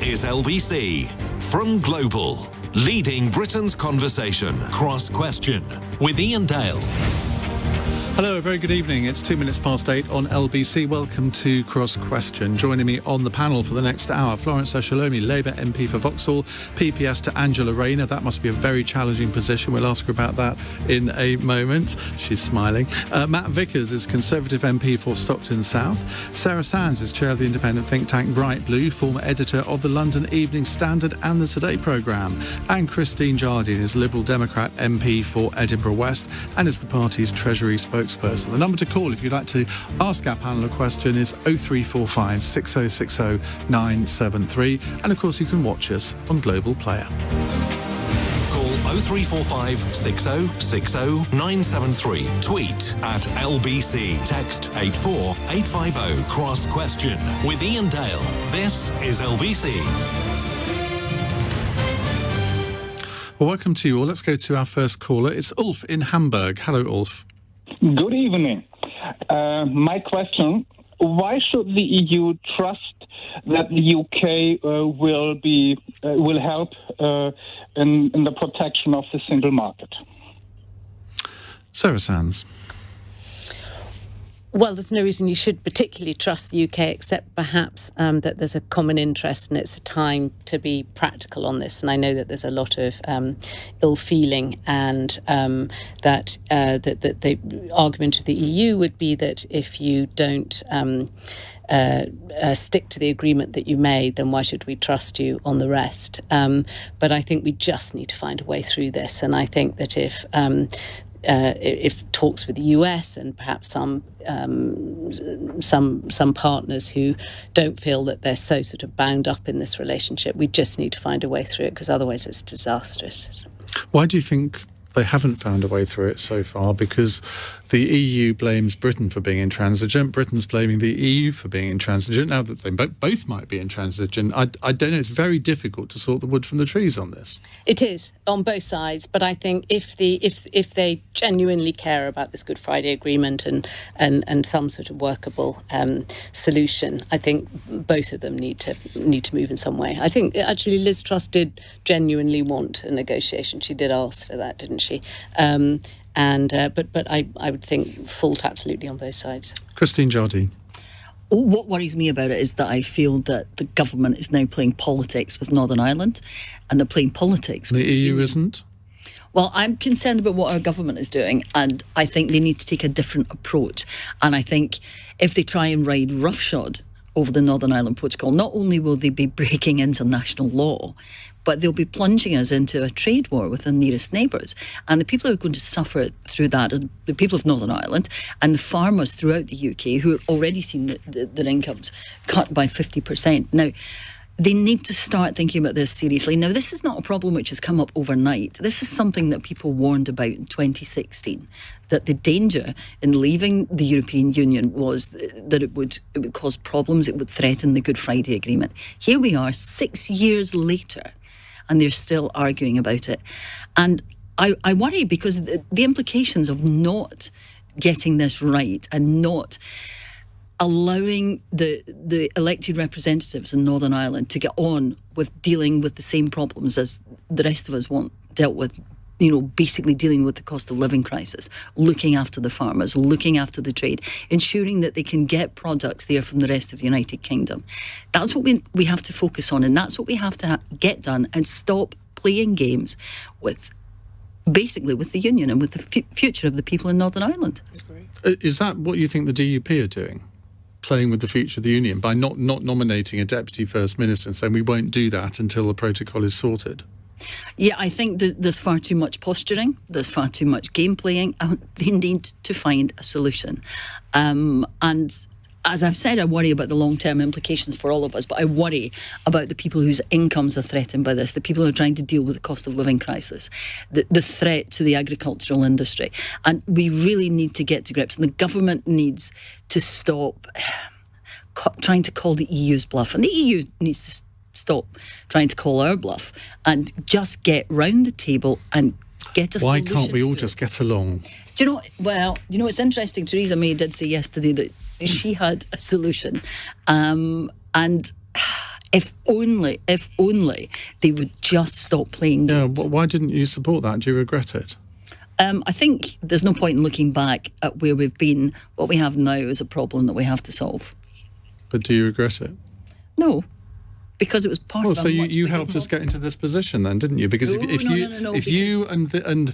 is LBC. From Global, leading Britain's conversation. Cross Question with Iain Dale. Hello, a very good evening. It's 8:02 on LBC. Welcome to Cross Question. Joining me on the panel for the next hour, Florence Eshalomi, Labour MP for Vauxhall, PPS to Angela Rayner. That must be a very challenging position. We'll ask her about that in a moment. She's smiling. Matt Vickers is Conservative MP for Stockton South. Sarah Sands is chair of the independent think tank Bright Blue, former editor of the London Evening Standard and the Today programme. And Christine Jardine is Liberal Democrat MP for Edinburgh West and is the party's Treasury spokesperson. The number to call if you'd like to ask our panel a question is 0345 6060 973. And of course you can watch us on Global Player. Call 0345 6060 973. Tweet at LBC. Text 84850. Cross Question with Iain Dale. This is LBC. Well, welcome to you all. Let's go to our first caller. It's Ulf in Hamburg. Hello, Ulf. Good evening. My question, why should the EU trust that the UK will help in the protection of the single market? Sarah Sands. Well, there's no reason you should particularly trust the UK, except perhaps that there's a common interest and it's a time to be practical on this. And I know that there's a lot of ill feeling, and that the argument of the EU would be that if you don't stick to the agreement that you made, then why should we trust you on the rest? But I think we just need to find a way through this. And I think that if talks with the US and perhaps some partners who don't feel that they're so sort of bound up in this relationship, we just need to find a way through it, because otherwise it's disastrous. Why do you think they haven't found a way through it so far? Because the EU blames Britain for being intransigent. Britain's blaming the EU for being intransigent. Now that they both might be intransigent, I don't know. It's very difficult to sort the wood from the trees on this. It is on both sides, but I think if they genuinely care about this Good Friday Agreement and some sort of workable solution, I think both of them need to move in some way. I think actually Liz Truss did genuinely want a negotiation. She did ask for that, didn't she? But I would think fault absolutely on both sides. Christine Jardine. What worries me about it is that I feel that the government is now playing politics with Northern Ireland, and they're playing politics with the EU isn't? Well, I'm concerned about what our government is doing, and I think they need to take a different approach. And I think if they try and ride roughshod over the Northern Ireland Protocol, not only will they be breaking international law, but they'll be plunging us into a trade war with our nearest neighbours. And the people who are going to suffer through that are the people of Northern Ireland and the farmers throughout the UK who are already seeing their incomes cut by 50%. Now, they need to start thinking about this seriously. Now, this is not a problem which has come up overnight. This is something that people warned about in 2016, that the danger in leaving the European Union was that it would cause problems, it would threaten the Good Friday Agreement. Here we are 6 years later, and they're still arguing about it. And I worry because the implications of not getting this right and not allowing the elected representatives in Northern Ireland to get on with dealing with the same problems as the rest of us want dealt with, basically dealing with the cost of living crisis, looking after the farmers, looking after the trade, ensuring that they can get products there from the rest of the United Kingdom. That's what we have to focus on, and that's what we have to get done, and stop playing games with the Union and with the future of the people in Northern Ireland. Is that what you think the DUP are doing? Playing with the future of the Union by not nominating a Deputy First Minister and saying we won't do that until the protocol is sorted? Yeah, I think there's far too much posturing, there's far too much game playing. They need to find a solution. And as I've said, I worry about the long-term implications for all of us, but I worry about the people whose incomes are threatened by this, the people who are trying to deal with the cost of living crisis, the threat to the agricultural industry. And we really need to get to grips. And the government needs to stop trying to call the EU's bluff. And the EU needs to stop trying to call our bluff and just get round the table and get a solution. Why can't we all just get along? Do you know, it's interesting. Theresa May did say yesterday that she had a solution. And If only they would just stop playing games. Yeah, why didn't you support that? Do you regret it? I think there's no point in looking back at where we've been. What we have now is a problem that we have to solve. But do you regret it? No, because it was part of. Well, so you helped us get into this position, then, didn't you? Because if you and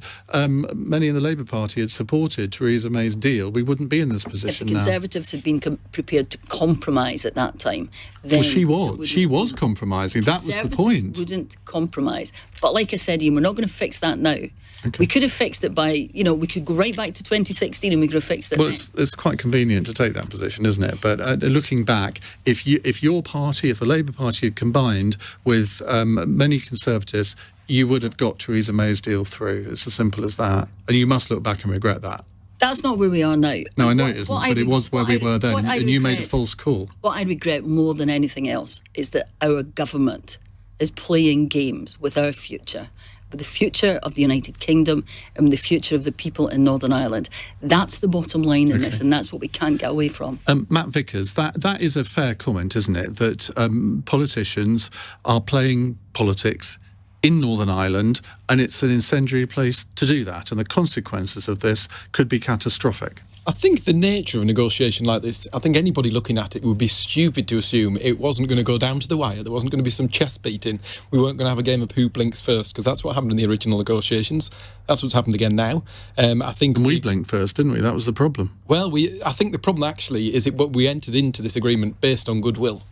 many in the Labour Party had supported Theresa May's deal, we wouldn't be in this position now. If the now. Conservatives had been prepared to compromise at that time, then she was compromising. That was the point. Wouldn't compromise, but like I said, Iain, we're not going to fix that now. Okay. We could have fixed it by, we could go right back to 2016 and we could have fixed it. Well, it's quite convenient to take that position, isn't it? But looking back, if your party, if the Labour Party had combined with many Conservatives, you would have got Theresa May's deal through. It's as simple as that. And you must look back and regret that. That's not where we are now. No, I know it isn't, but it was where we were then, and you made a false call. What I regret more than anything else is that our government is playing games with our future, with the future of the United Kingdom and the future of the people in Northern Ireland. That's the bottom line in this, and that's what we can't get away from. Matt Vickers, that is a fair comment, isn't it? That politicians are playing politics in Northern Ireland, and it's an incendiary place to do that, and the consequences of this could be catastrophic. I think the nature of a negotiation like this, I think anybody looking at it would be stupid to assume it wasn't going to go down to the wire, there wasn't going to be some chest beating, we weren't going to have a game of who blinks first, because that's what happened in the original negotiations. That's what's happened again now. I think we blinked first, didn't we? That was the problem. Well, I think the problem actually is we entered into this agreement based on goodwill.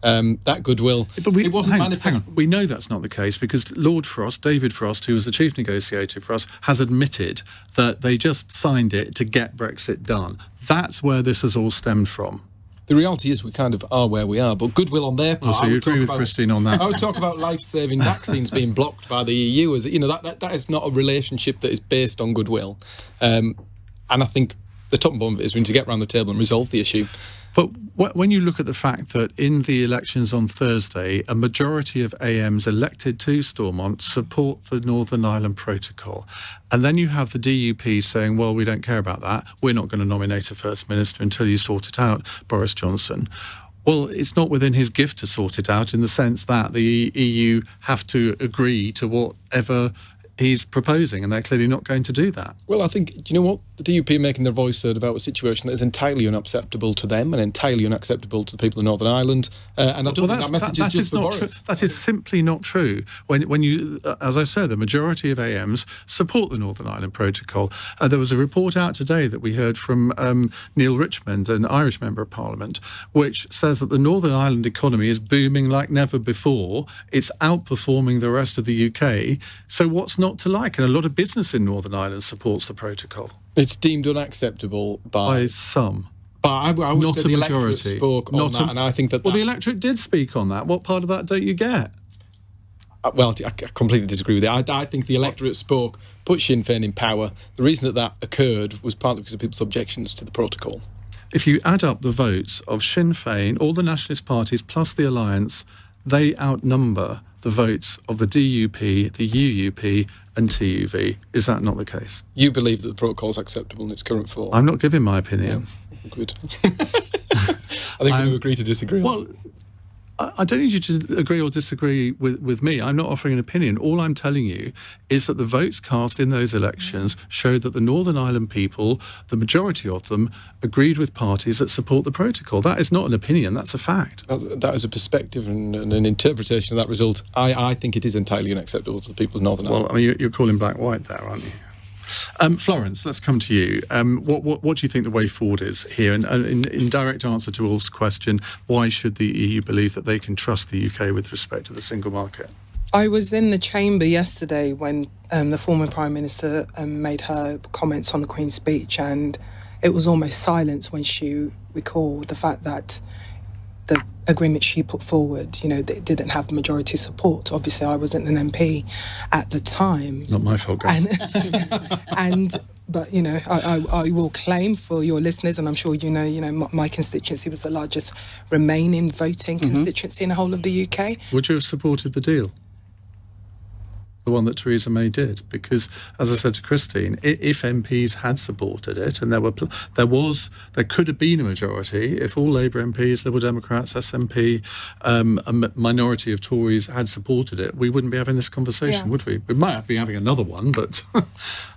That goodwill, it wasn't manifest. We know that's not the case because Lord Frost, David Frost, who was the chief negotiator for us, has admitted that they just signed it to get Brexit done. That's where this has all stemmed from. The reality is we kind of are where we are, but goodwill on their part. So you agree with Christine on that? I would talk about life-saving vaccines being blocked by the EU. As that is not a relationship that is based on goodwill. And I think the top and bottom of it is we need to get around the table and resolve the issue. But when you look at the fact that in the elections on Thursday, a majority of AMs elected to Stormont support the Northern Ireland Protocol, and then you have the DUP saying, well, we don't care about that, we're not going to nominate a First Minister until you sort it out, Boris Johnson. Well, it's not within his gift to sort it out in the sense that the EU have to agree to whatever he's proposing, and they're clearly not going to do that. Well, I think, you know what? The DUP are making their voice heard about a situation that is entirely unacceptable to them and entirely unacceptable to the people of Northern Ireland. And I don't think that message is just for Boris. That is simply not true. When you, as I said, the majority of AMs support the Northern Ireland Protocol. There was a report out today that we heard from Neil Richmond, an Irish Member of Parliament, which says that the Northern Ireland economy is booming like never before. It's outperforming the rest of the UK. So what's not to like? And a lot of business in Northern Ireland supports the protocol. It's deemed unacceptable by some. But I would not say a the majority. electorate spoke on that, and I think that... Well, the electorate did speak on that. What part of that don't you get? Well, I completely disagree with it. I think the electorate spoke, put Sinn Féin in power. The reason that occurred was partly because of people's objections to the protocol. If you add up the votes of Sinn Féin, all the nationalist parties plus the Alliance, they outnumber the votes of the DUP, the UUP and TUV. Is that not the case? You believe that the protocol is acceptable in its current form? I'm not giving my opinion. Yeah. Good. I think we agree to disagree. Well, I don't need you to agree or disagree with me. I'm not offering an opinion. All I'm telling you is that the votes cast in those elections showed that the Northern Ireland people, the majority of them, agreed with parties that support the protocol. That is not an opinion, that's a fact. That is a perspective and an interpretation of that result. I think it is entirely unacceptable to the people of Northern Ireland. Well, I mean, you're calling black-white there, aren't you? Florence, let's come to you. What do you think the way forward is here? And in direct answer to Ulf's question, why should the EU believe that they can trust the UK with respect to the single market? I was in the chamber yesterday when the former Prime Minister made her comments on the Queen's speech, and it was almost silence when she recalled the fact that the agreement she put forward, they didn't have majority support. Obviously, I wasn't an MP at the time. Not my fault, guys. But I will claim for your listeners, and I'm sure my constituency was the largest remaining voting constituency in the whole of the UK. Would you have supported the deal? the one that Theresa May did, because, as I said to Christine, if MPs had supported it, and there could have been a majority if all Labour MPs, Liberal Democrats, SNP, a minority of Tories had supported it, we wouldn't be having this conversation, would we? We might be having another one, but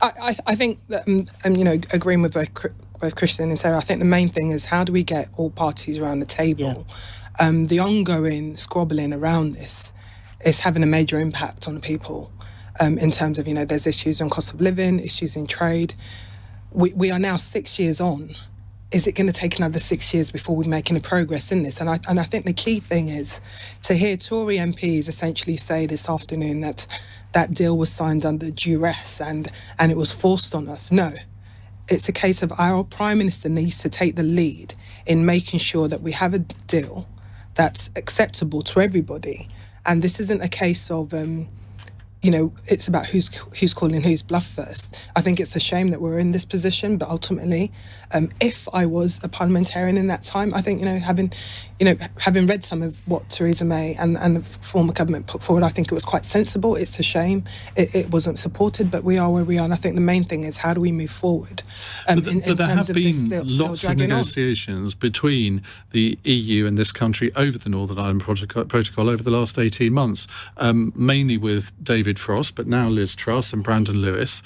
I think that, agreeing with both Christian and Sarah, I think the main thing is how do we get all parties around the table? The ongoing squabbling around this is having a major impact on people in terms of, there's issues on cost of living, issues in trade. We are now 6 years on. Is it going to take another 6 years before we make any progress in this? And I think the key thing is to hear Tory MPs essentially say this afternoon that that deal was signed under duress and it was forced on us. No. It's a case of our Prime Minister needs to take the lead in making sure that we have a deal that's acceptable to everybody. And this isn't a case of, it's about who's calling whose bluff first. I think it's a shame that we're in this position, but ultimately, if I was a parliamentarian in that time, I think, having read some of what Theresa May and the former government put forward, I think it was quite sensible. It's a shame it wasn't supported, but we are where we are. And I think the main thing is how do we move forward in there terms have of been this still lots of dragging on. negotiations between the EU and this country over the Northern Ireland Protocol over the last 18 months, mainly with David Frost, but now Liz Truss and Brandon Lewis.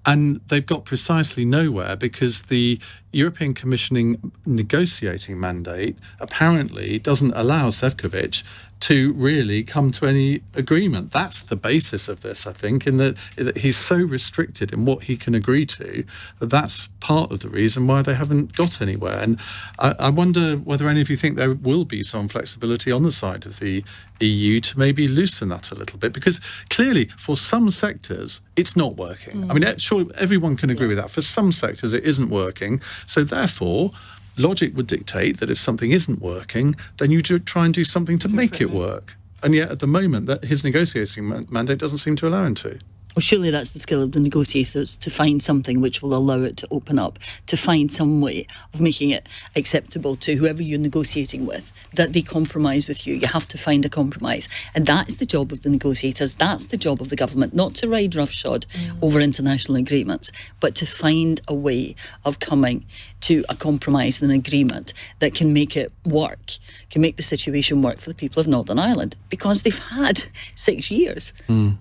And they've got precisely nowhere because the European Commissioning negotiating mandate apparently doesn't allow Šefčovič to really come to any agreement. That's the basis of this, I think, in that he's so restricted in what he can agree to that that's part of the reason why they haven't got anywhere. And I wonder whether any of you think there will be some flexibility on the side of the EU to maybe loosen that a little bit, because clearly for some sectors it's not working. I mean, sure, everyone can agree with that. For some sectors it isn't working. So therefore, logic would dictate that if something isn't working, then you try and do something to make it work. And yet, at the moment, that his negotiating mandate doesn't seem to allow him to. Well, surely that's the skill of the negotiators, to find something which will allow it to open up, to find some way of making it acceptable to whoever you're negotiating with, that they compromise with you. You have to find a compromise. And that's the job of the negotiators. That's the job of the government, not to ride roughshod over international agreements, but to find a way of coming to a compromise and an agreement that can make it work, can make the situation work for the people of Northern Ireland, because they've had 6 years.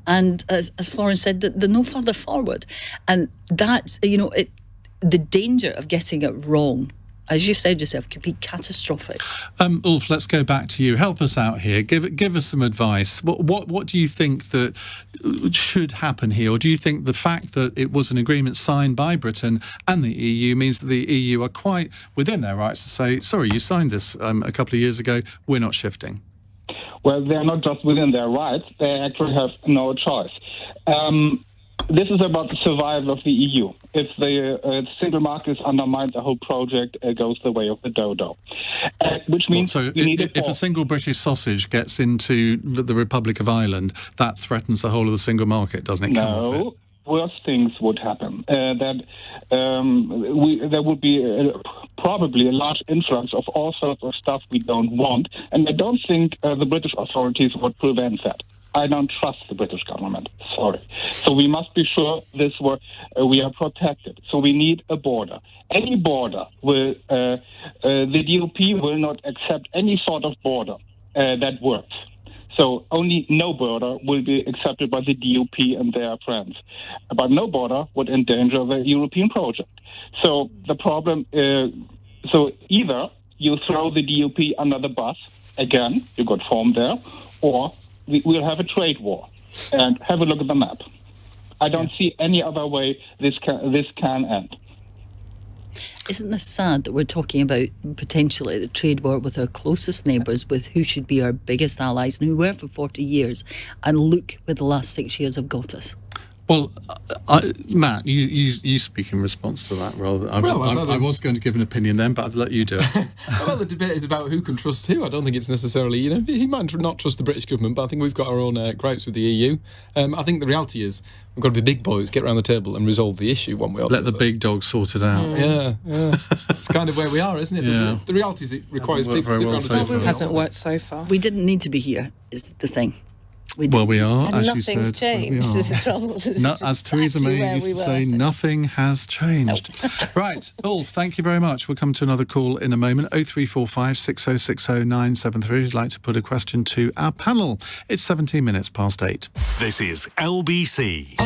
And as Florence said, they're no further forward. And that's, the danger of getting it wrong, as you said yourself, could be catastrophic. Ulf, let's go back to you. Help us out here. Give us some advice. What do you think that should happen here? Or do you think the fact that it was an agreement signed by Britain and the EU means that the EU are quite within their rights to say, sorry, you signed this a couple of years ago, we're not shifting? Well, they're not just within their rights, they actually have no choice. This is about the survival of the EU. If the single market is undermined, the whole project goes the way of the dodo. Which means if a single British sausage gets into the Republic of Ireland, that threatens the whole of the single market, doesn't it? No, worse things would happen. There would be probably a large influx of all sorts of stuff we don't want, and I don't think the British authorities would prevent that. I don't trust the British government. Sorry. So we must be sure we are protected. So we need a border. Any border will the DUP will not accept any sort of border that works. So only no border will be accepted by the DUP and their friends. But no border would endanger the European project. So the problem so either you throw the DUP under the bus again, you got formed there, or we'll have a trade war. And have a look at the map. I don't see any other way this can end. Isn't this sad that we're talking about potentially the trade war with our closest neighbours, with who should be our biggest allies and who were for 40 years, and look where the last 6 years have got us? Well, Matt, you speak in response to that rather. I was going to give an opinion then, but I'd let you do it. Well, the debate is about who can trust who. I don't think it's necessarily, he might not trust the British government, but I think we've got our own gripes with the EU. I think the reality is we've got to be big boys, get around the table and resolve the issue one way or the other. Let the big dog sort it out. Yeah. It's kind of where we are, isn't it? Yeah. The reality is it requires people to sit around the table. It hasn't worked so far. We didn't need to be here, is the thing. Well, we are, And as you nothing's said. changed. We Is the are. trouble. As Theresa May used to say, nothing has changed. Right, Ulf, thank you very much. We'll come to another call in a moment. 0345 6060 973. If you'd like to put a question to our panel. It's 17 minutes past 8. This is LBC.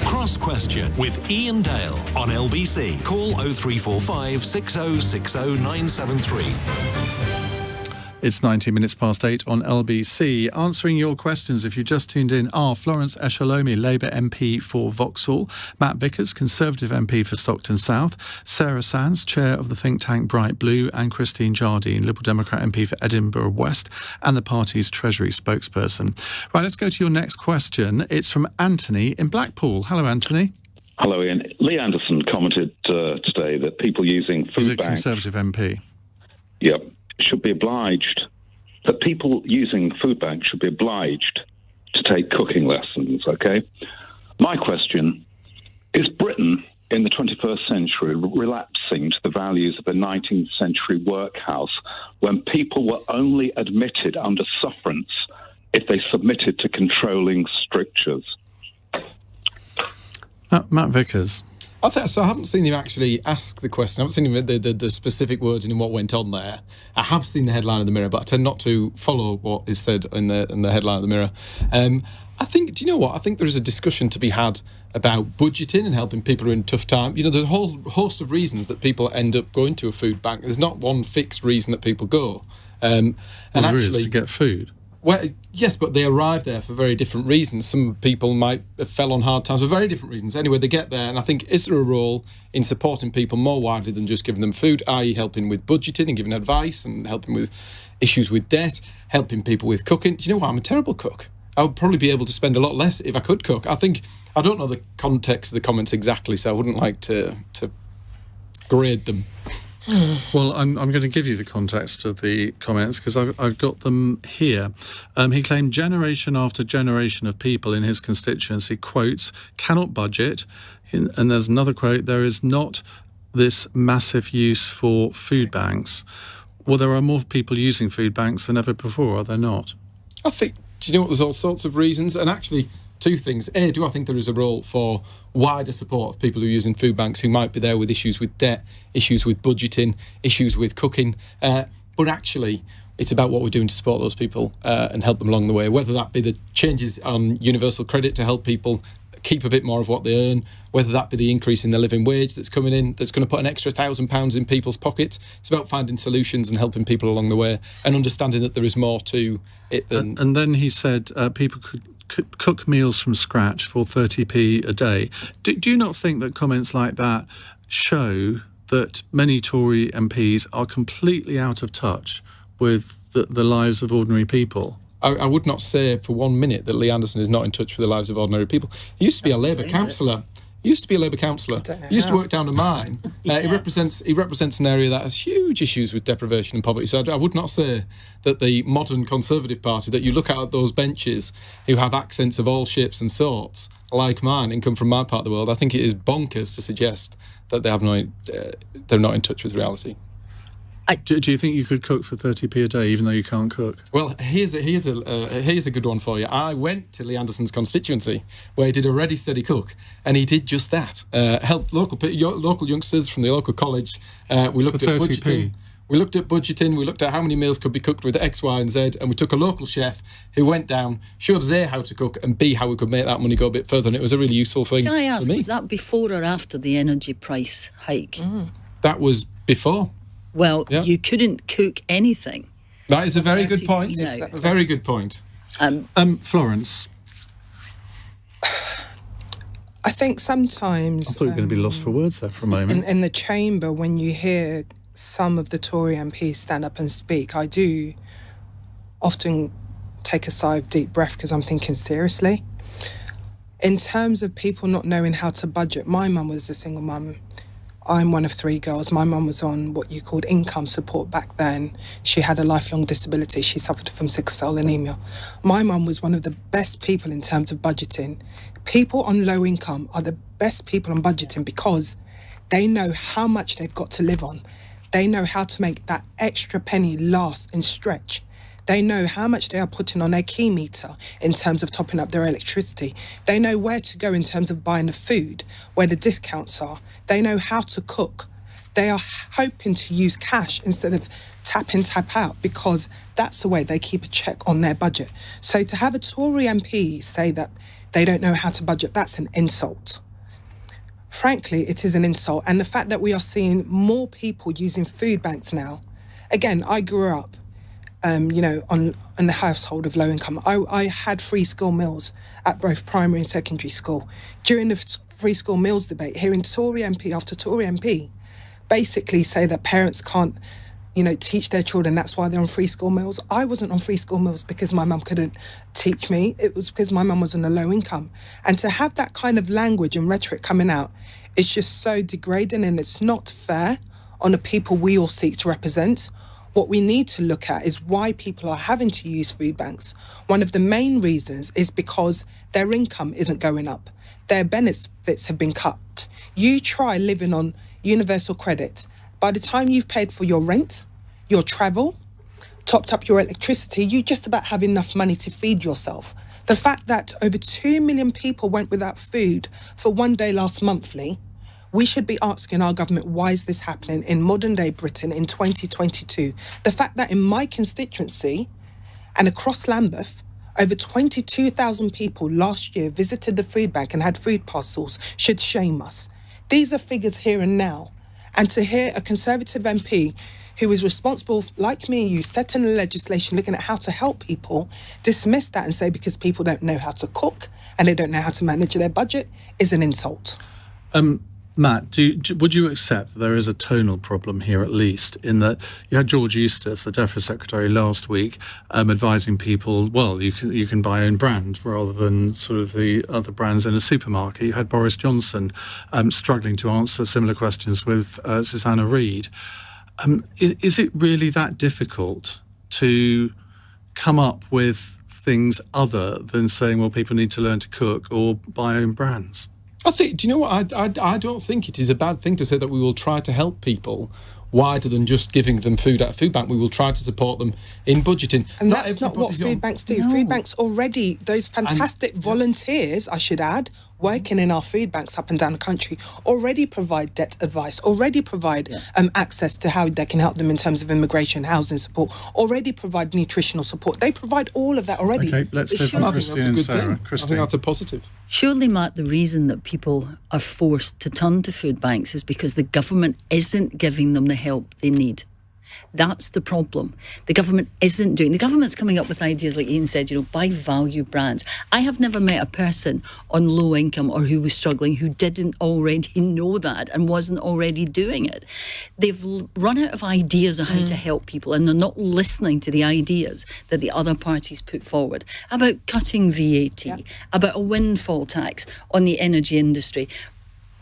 Cross Question with Iain Dale on LBC. Call 0345 6060 973. It's 19 minutes past 8 on LBC. Answering your questions, if you just tuned in, are Florence Eshalomi, Labour MP for Vauxhall, Matt Vickers, Conservative MP for Stockton South, Sarah Sands, Chair of the think tank Bright Blue, and Christine Jardine, Liberal Democrat MP for Edinburgh West, and the party's Treasury spokesperson. Right, let's go to your next question. It's from Anthony in Blackpool. Hello, Anthony. Hello, Ian. Lee Anderson commented today that people using food He's a banks... Conservative MP. Yep. Should be obliged, that people using food banks should be obliged to take cooking lessons, okay? My question, is Britain in the 21st century relapsing to the values of a 19th century workhouse when people were only admitted under sufferance if they submitted to controlling strictures? Matt Vickers. I haven't seen him actually ask the question. I haven't seen him the specific wording and what went on there. I have seen the headline of the Mirror, but I tend not to follow what is said in the headline of the Mirror. I think, do you know what? I think there is a discussion to be had about budgeting and helping people who are in tough time. You know, there's a whole host of reasons that people end up going to a food bank. There's not one fixed reason that people go. There is to get food. Well, yes, but they arrive there for very different reasons. Some people might have fell on hard times for very different reasons. Anyway, they get there, and I think, is there a role in supporting people more widely than just giving them food, i.e. helping with budgeting and giving advice and helping with issues with debt, helping people with cooking? Do you know what? I'm a terrible cook. I would probably be able to spend a lot less if I could cook. I don't know the context of the comments exactly, so I wouldn't like to grade them. Well, I'm going to give you the context of the comments because I've got them here. He claimed generation after generation of people in his constituency, quotes, cannot budget. And there's another quote, there is not this massive use for food banks. Well, there are more people using food banks than ever before, are there not? I think, do you know what, there's all sorts of reasons. And actually, two things. A, do I think there is a role for wider support of people who are using food banks who might be there with issues with debt, issues with budgeting, issues with cooking. But actually, it's about what we're doing to support those people and help them along the way, whether that be the changes on universal credit to help people keep a bit more of what they earn, whether that be the increase in the living wage that's coming in, that's going to put an extra £1,000 in people's pockets. It's about finding solutions and helping people along the way and understanding that there is more to it than... And then he said people could cook meals from scratch for 30p a day. Do you not think that comments like that show that many Tory MPs are completely out of touch with the lives of ordinary people? I would not say for 1 minute that Lee Anderson is not in touch with the lives of ordinary people. He used to be a Labour councillor. He used to work down a mine. He represents an area that has huge issues with deprivation and poverty. So I would not say that the modern Conservative Party, that you look at those benches who have accents of all shapes and sorts, like mine, and come from my part of the world, I think it is bonkers to suggest that they're not in touch with reality. Do you think you could cook for 30p a day, even though you can't cook? Well, here's a good one for you. I went to Lee Anderson's constituency, where he did a ready, steady cook, and he did just that. Helped local youngsters from the local college. We looked at budgeting. We looked at budgeting. We looked at how many meals could be cooked with X, Y, and Z, and we took a local chef who went down, showed us A, how to cook, and B, how we could make that money go a bit further. And it was a really useful thing. Can I ask, for me. was that before or after the energy price hike? That was before. Well, you couldn't cook anything. That is a very good point. Exactly. A very good point. Florence? I think sometimes... I thought you were going to be lost for words there for a moment. In the chamber, when you hear some of the Tory MPs stand up and speak, I do often take a sigh of deep breath because I'm thinking, seriously? In terms of people not knowing how to budget, my mum was a single mum. I'm one of 3 girls. My mum was on what you called income support back then. She had a lifelong disability. She suffered from sickle cell anemia. My mum was one of the best people in terms of budgeting. People on low income are the best people on budgeting because they know how much they've got to live on. They know how to make that extra penny last and stretch. They know how much they are putting on their key meter in terms of topping up their electricity. They know where to go in terms of buying the food, where the discounts are. They know how to cook. They are hoping to use cash instead of tap in, tap out, because that's the way they keep a check on their budget. So to have a Tory MP say that they don't know how to budget, that's an insult. Frankly, it is an insult. And the fact that we are seeing more people using food banks now. Again, I grew up on the household of low income. I had free school meals at both primary and secondary school. During the free school meals debate, hearing Tory MP after Tory MP basically say that parents can't, teach their children, that's why they're on free school meals. I wasn't on free school meals because my mum couldn't teach me. It was because my mum was on a low income. And to have that kind of language and rhetoric coming out is just so degrading, and it's not fair on the people we all seek to represent. What we need to look at is why people are having to use food banks. One of the main reasons is because their income isn't going up. Their benefits have been cut. You try living on universal credit. By the time you've paid for your rent, your travel, topped up your electricity, you just about have enough money to feed yourself. The fact that over 2 million people went without food for one day last monthly, we should be asking our government, why is this happening in modern day Britain in 2022? The fact that in my constituency and across Lambeth, over 22,000 people last year visited the food bank and had food parcels should shame us. These are figures here and now. And to hear a Conservative MP who is responsible, like me and you, setting the legislation, looking at how to help people, dismiss that and say because people don't know how to cook and they don't know how to manage their budget is an insult. Matt, would you accept that there is a tonal problem here, at least, in that you had George Eustace, the DEFRA Secretary, last week, advising people, well, you can buy own brand rather than sort of the other brands in a supermarket. You had Boris Johnson struggling to answer similar questions with Susanna Reid. Is it really that difficult to come up with things other than saying, well, people need to learn to cook or buy own brands? I think, do you know what? I don't think it is a bad thing to say that we will try to help people wider than just giving them food at a food bank. We will try to support them in budgeting. And that's not what food banks do. No. Food banks already, those fantastic volunteers, I should add, working in our food banks up and down the country, already provide debt advice, already provide access to how they can help them in terms of immigration, housing support, already provide nutritional support. They provide all of that already. Okay, let's say from Christine and Sarah. I think that's a positive. Surely, Matt, the reason that people are forced to turn to food banks is because the government isn't giving them the help they need. That's the problem. The government isn't doing. The government's coming up with ideas, like Iain said, buy value brands. I have never met a person on low income or who was struggling who didn't already know that and wasn't already doing it. They've run out of ideas on how to help people, and they're not listening to the ideas that the other parties put forward about cutting VAT, about a windfall tax on the energy industry.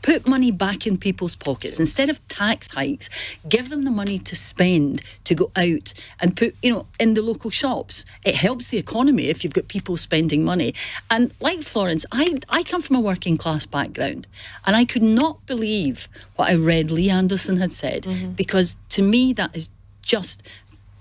Put money back in people's pockets. Instead of tax hikes, give them the money to spend, to go out and put, in the local shops. It helps the economy if you've got people spending money. And like Florence, I come from a working class background, and I could not believe what I read Lee Anderson had said, because to me that is just...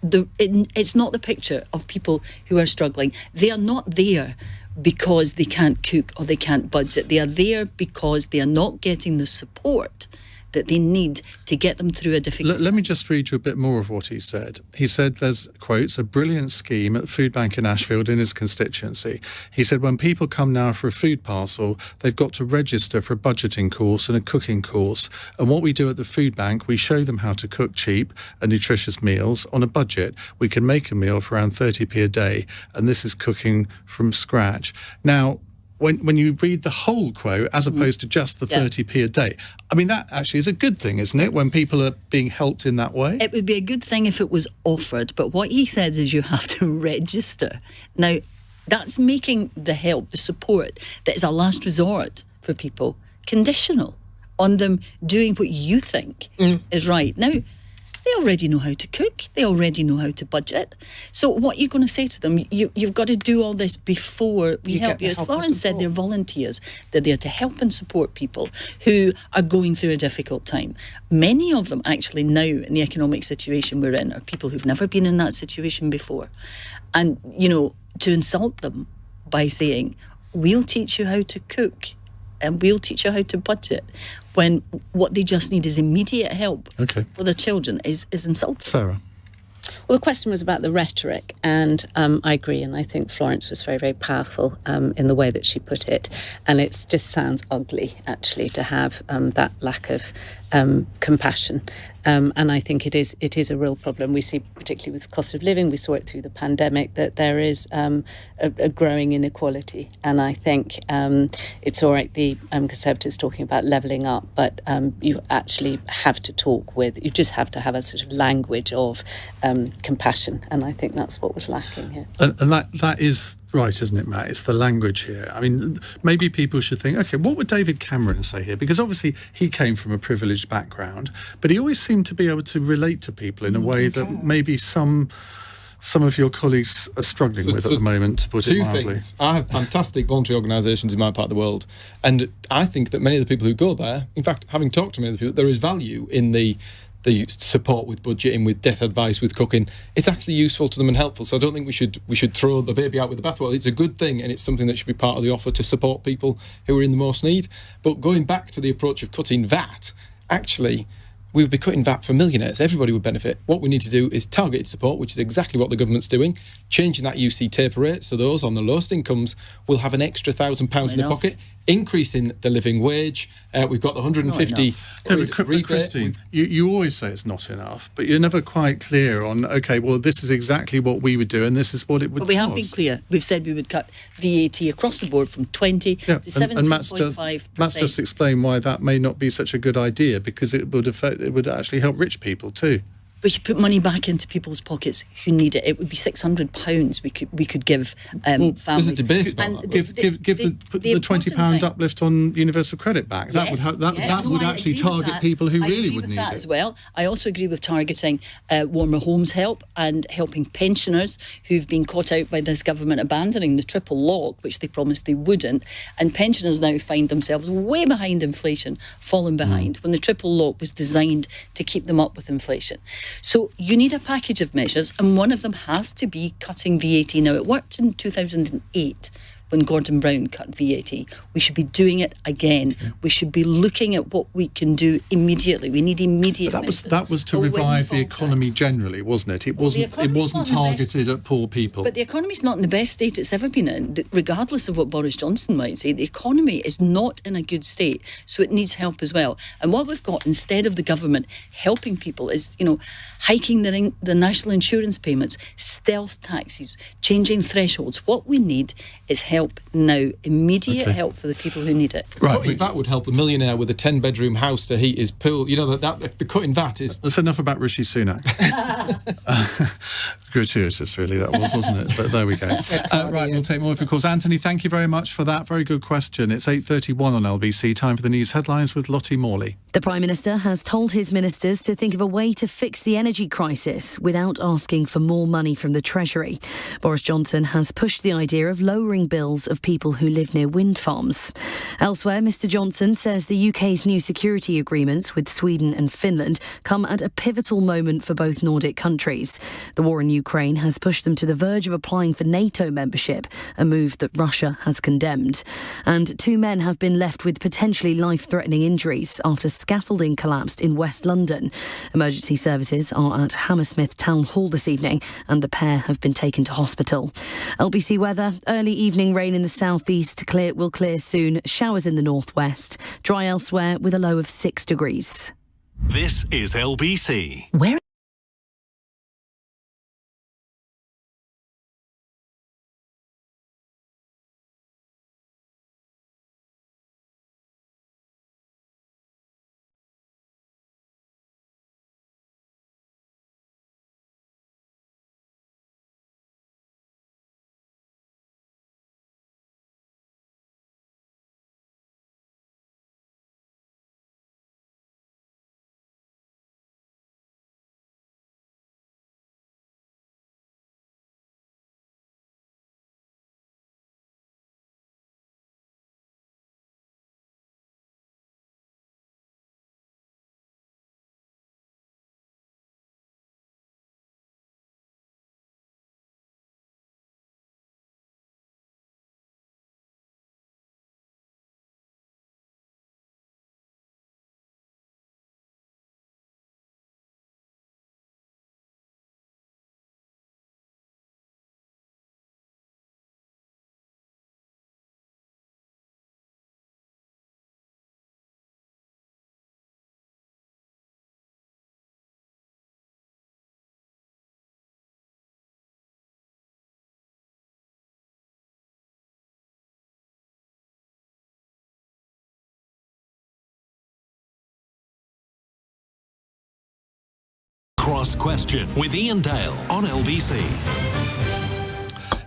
it's not the picture of people who are struggling. They are not there because they can't cook or they can't budget. They are there because they are not getting the support that they need to get them through a difficult... Let me just read you a bit more of what he said. He said there's, quotes, a brilliant scheme at the Food Bank in Ashfield in his constituency. He said when people come now for a food parcel, they've got to register for a budgeting course and a cooking course. And what we do at the Food Bank, we show them how to cook cheap and nutritious meals on a budget. We can make a meal for around 30p a day, and this is cooking from scratch. Now, when you read the whole quote, as opposed to just the 30p a day, I mean, that actually is a good thing, isn't it, when people are being helped in that way? It would be a good thing if it was offered, but what he says is you have to register. Now, that's making the help, the support that is a last resort for people, conditional on them doing what you think is right. Now, they already know how to cook. They already know how to budget. So what are you going to say to them? You've got to do all this before we help you. As Florence said, they're volunteers. They're there to help and support people who are going through a difficult time. Many of them actually now in the economic situation we're in are people who've never been in that situation before. And, to insult them by saying, we'll teach you how to cook and we'll teach you how to budget, when what they just need is immediate help for their children is insulting. Sarah? Well, the question was about the rhetoric, and I agree, and I think Florence was very, very powerful in the way that she put it, and it just sounds ugly, actually, to have that lack of compassion. And I think it is a real problem. We see, particularly with cost of living, we saw it through the pandemic, that there is a growing inequality. And I think it's all right, the Conservatives talking about levelling up, but you actually have to you just have to have a sort of language of compassion. And I think that's what was lacking here. And that is right, isn't it, Matt? It's the language here. I mean, maybe people should think, OK, what would David Cameron say here? Because obviously he came from a privileged background, but he always seemed to be able to relate to people in a way that maybe some of your colleagues are struggling with at the moment, to put it mildly. Two things. I have fantastic voluntary organisations in my part of the world, and I think that many of the people who go there, in fact, having talked to many of the people, there is value in the support with budgeting, with debt advice, with cooking. It's actually useful to them and helpful. So I don't think we should throw the baby out with the bathwater. It's a good thing, and it's something that should be part of the offer to support people who are in the most need. But going back to the approach of cutting VAT, actually, we would be cutting VAT for millionaires. Everybody would benefit. What we need to do is targeted support, which is exactly what the government's doing, changing that UC taper rate so those on the lowest incomes will have an extra £1,000 in their pocket, increasing the living wage. We've got the 150 rebate. Christine, you always say it's not enough, but you're never quite clear on, OK, well, this is exactly what we would do and this is what it would cost. But we have been clear. We've said we would cut VAT across the board from 20 to 17.5%. Matt's just explained why that may not be such a good idea, because it would actually help rich people too. But you put money back into people's pockets who need it. It would be £600 we could give families. There's a debate about that. Give the £20 uplift on universal credit back. That would actually target people who really would need it. As well. I also agree with targeting warmer homes help and helping pensioners who've been caught out by this government abandoning the triple lock, which they promised they wouldn't. And pensioners now find themselves way behind inflation, falling behind, when the triple lock was designed to keep them up with inflation. So you need a package of measures, and one of them has to be cutting VAT. Now, it worked in 2008 when Gordon Brown cut VAT. We should be doing it again. We should be looking at what we can do immediately. We need immediate measures. That was to revive the economy generally, wasn't it? It wasn't targeted at poor people. But the economy's not in the best state it's ever been in, regardless of what Boris Johnson might say. The economy is not in a good state, so it needs help as well. And what we've got, instead of the government helping people, is, hiking the national insurance payments, stealth taxes, changing thresholds. What we need is help now, immediate help for the people who need it. Cutting VAT would help a millionaire with a 10-bedroom house to heat his pool. The cutting VAT is... That's enough about Rishi Sunak. Gratuitous, really, that was, wasn't it? But there we go. Right, we'll take more of your calls. Anthony, thank you very much for that. Very good question. It's 8:31 on LBC. Time for the news headlines with Lottie Morley. The Prime Minister has told his ministers to think of a way to fix the energy crisis without asking for more money from the Treasury. Boris Johnson has pushed the idea of lowering bills of people who live near wind farms. Elsewhere, Mr Johnson says the UK's new security agreements with Sweden and Finland come at a pivotal moment for both Nordic countries. The war in Ukraine has pushed them to the verge of applying for NATO membership, a move that Russia has condemned. And 2 men have been left with potentially life-threatening injuries after scaffolding collapsed in West London. Emergency services are at Hammersmith Town Hall this evening, and the pair have been taken to hospital. LBC weather: early evening rain in the southeast, will clear soon. Showers in the northwest. Dry elsewhere with a low of 6 degrees. This is LBC. Where Cross Question with Iain Dale on LBC.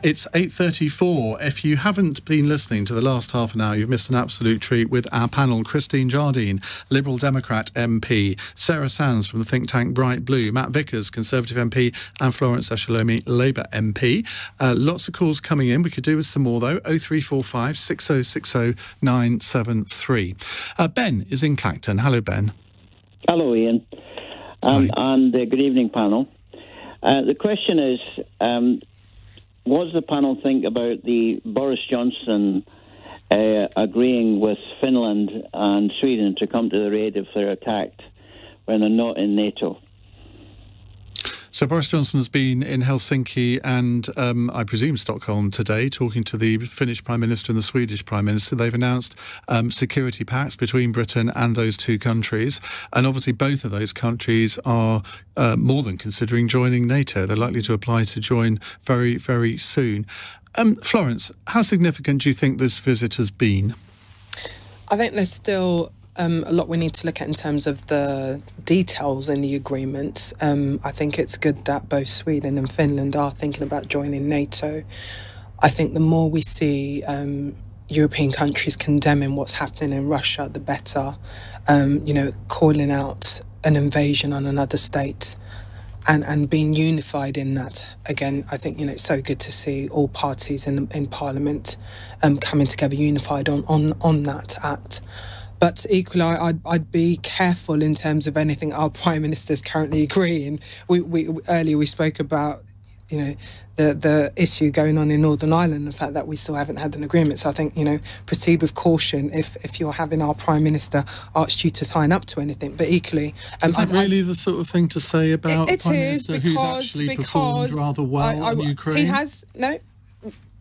It's 8:34. If you haven't been listening to the last half an hour, you've missed an absolute treat with our panel: Christine Jardine, Liberal Democrat MP, Sarah Sands from the think tank Bright Blue, Matt Vickers, Conservative MP, and Florence Eshalomi, Labour MP. Lots of calls coming in. We could do with some more, though. 0345 6060 973. Ben is in Clacton. Hello, Ben. Hello, Iain. And good evening, panel. The question is, what does the panel think about the Boris Johnson agreeing with Finland and Sweden to come to their aid if they're attacked when they're not in NATO? So Boris Johnson has been in Helsinki and I presume Stockholm today, talking to the Finnish Prime Minister and the Swedish Prime Minister. They've announced security pacts between Britain and those two countries. And obviously both of those countries are more than considering joining NATO. They're likely to apply to join very, very soon. Florence, how significant do you think this visit has been? I think there's still a lot we need to look at in terms of the details in the agreement. I think it's good that both Sweden and Finland are thinking about joining NATO. I think the more we see European countries condemning what's happening in Russia, the better. Calling out an invasion on another state and being unified in that. Again, I think it's so good to see all parties in Parliament coming together unified on that act. But equally, I'd be careful in terms of anything our Prime Minister is currently agreeing. We earlier we spoke about the issue going on in Northern Ireland, the fact that we still haven't had an agreement. So I think, proceed with caution if you're having our Prime Minister asked you to sign up to anything. But equally... is that really the sort of thing to say about a Prime Minister who's actually performed rather well in Ukraine? He has... No,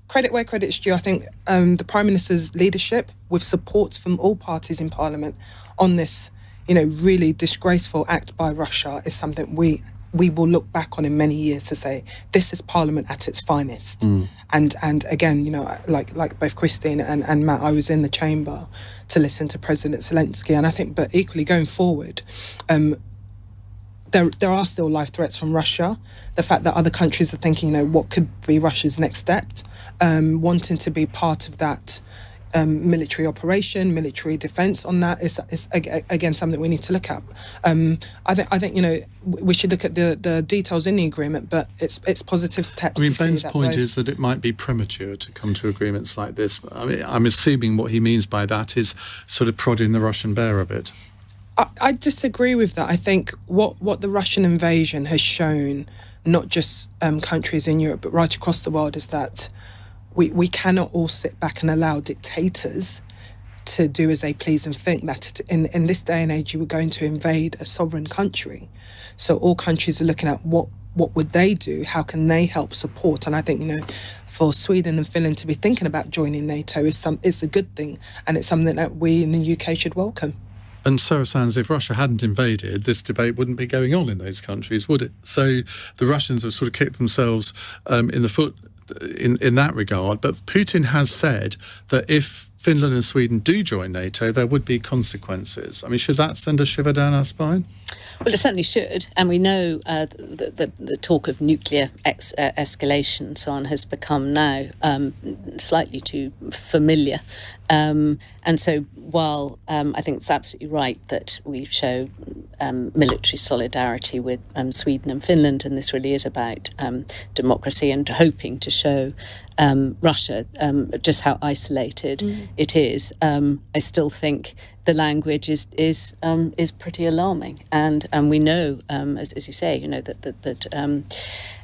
credit where credit's due. I think the Prime Minister's leadership, with support from all parties in Parliament on this, really disgraceful act by Russia, is something we will look back on in many years to say this is Parliament at its finest. And again, like both Christine and Matt, I was in the chamber to listen to President Zelensky, and I think, but equally going forward, there are still life threats from Russia. The fact that other countries are thinking, what could be Russia's next step, wanting to be part of that military operation, military defence on that is again something we need to look at. I think we should look at the details in the agreement, but it's positive steps. I mean, Ben's point is that it might be premature to come to agreements like this. I mean, I'm assuming what he means by that is sort of prodding the Russian bear a bit. I disagree with that. I think what the Russian invasion has shown, not just countries in Europe, but right across the world, is that we cannot all sit back and allow dictators to do as they please and think that in this day and age you were going to invade a sovereign country. So all countries are looking at what would they do, how can they help support. And I think, for Sweden and Finland to be thinking about joining NATO is a good thing, and it's something that we in the UK should welcome. And Sarah Sands, if Russia hadn't invaded, this debate wouldn't be going on in those countries, would it? So the Russians have sort of kicked themselves in the foot in that regard. But Putin has said that if Finland and Sweden do join NATO, there would be consequences. I mean, should that send a shiver down our spine? Well, it certainly should, and we know the talk of nuclear escalation and so on has become now slightly too familiar. And so while I think it's absolutely right that we show military solidarity with Sweden and Finland, and this really is about democracy and hoping to show Russia just how isolated it is, I still think the language is pretty alarming, and we know, as you say,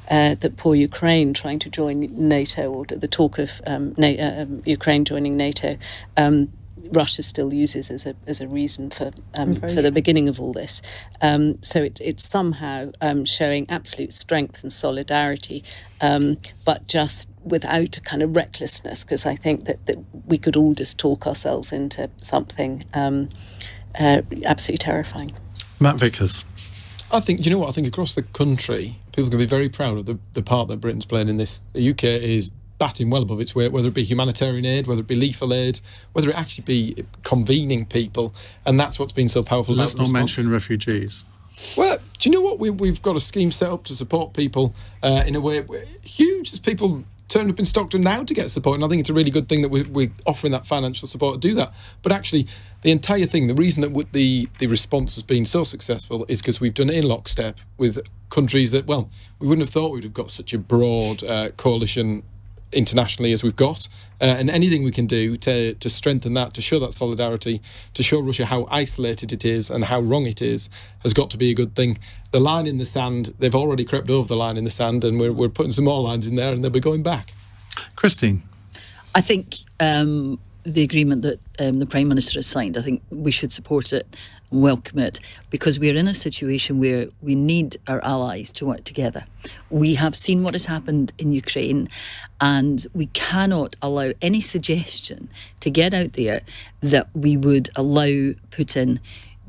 that poor Ukraine trying to join NATO, or the talk of Ukraine joining NATO, Russia still uses as a reason for the beginning of all this. So it's somehow showing absolute strength and solidarity, but just without a kind of recklessness, because I think that we could all just talk ourselves into something absolutely terrifying. Matt Vickers. I think across the country, people can be very proud of the part that Britain's playing in this. The UK is batting well above its weight, whether it be humanitarian aid, whether it be lethal aid, whether it actually be convening people, and that's what's been so powerful. Let's not mention refugees. Well, do you know what? We've got a scheme set up to support people in a way huge. There's people turned up in Stockton now to get support, and I think it's a really good thing that we're offering that financial support to do that. But actually, the entire thing, the reason that the response has been so successful is because we've done it in lockstep with countries that, well, we wouldn't have thought we'd have got such a broad coalition internationally as we've got, and anything we can do to strengthen that, to show that solidarity, to show Russia how isolated it is and how wrong it is, has got to be a good thing. The line in the sand, they've already crept over the line in the sand, and we're putting some more lines in there, and they'll be going back. Christine? I think the agreement that the Prime Minister has signed, I think we should support it and welcome it, because we're in a situation where we need our allies to work together. We have seen what has happened in Ukraine, and we cannot allow any suggestion to get out there that we would allow Putin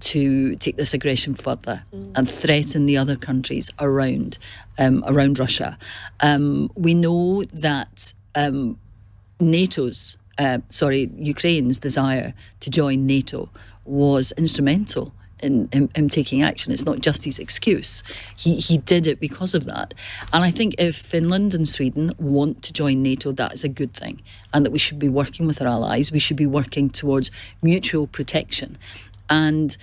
to take this aggression further and threaten the other countries around Russia. We know that Ukraine's desire to join NATO was instrumental in taking action. It's not just his excuse. He did it because of that. And I think if Finland and Sweden want to join NATO, that is a good thing, and that we should be working with our allies. We should be working towards mutual protection and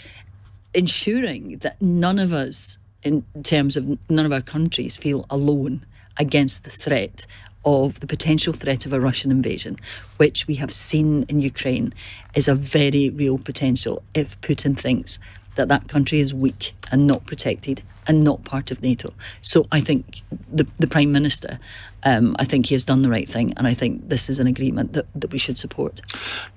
ensuring that none of us, in terms of none of our countries, feel alone against the potential threat of a Russian invasion, which we have seen in Ukraine is a very real potential if Putin thinks that country is weak and not protected and not part of NATO. So I think the Prime Minister, I think he has done the right thing, and I think this is an agreement that we should support.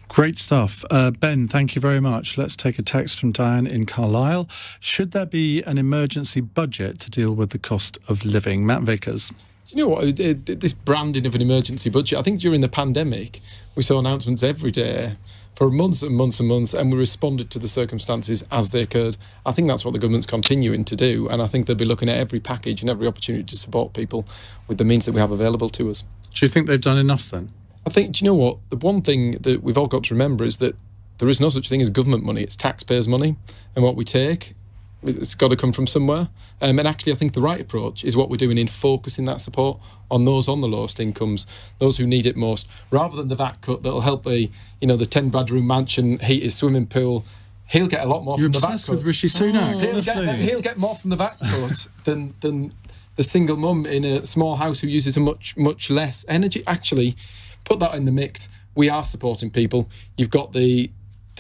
Great stuff. Ben, thank you very much. Let's take a text from Diane in Carlisle. Should there be an emergency budget to deal with the cost of living? Matt Vickers. You know what, this branding of an emergency budget, I think during the pandemic, we saw announcements every day for months and months and months, and we responded to the circumstances as they occurred. I think that's what the government's continuing to do, and I think they'll be looking at every package and every opportunity to support people with the means that we have available to us. Do you think they've done enough then? I think, do you know what, the one thing that we've all got to remember is that there is no such thing as government money, it's taxpayers' money, and what we take, it's got to come from somewhere. And actually, I think the right approach is what we're doing in focusing that support on those on the lowest incomes, those who need it most, rather than the VAT cut that'll help the 10-bedroom mansion, heated swimming pool. He'll get a lot more from the VAT cut. You're obsessed with Rishi Sunak. He'll get more from the VAT cut than the single mum in a small house who uses a much less energy. Actually, put that in the mix. We are supporting people. You've got the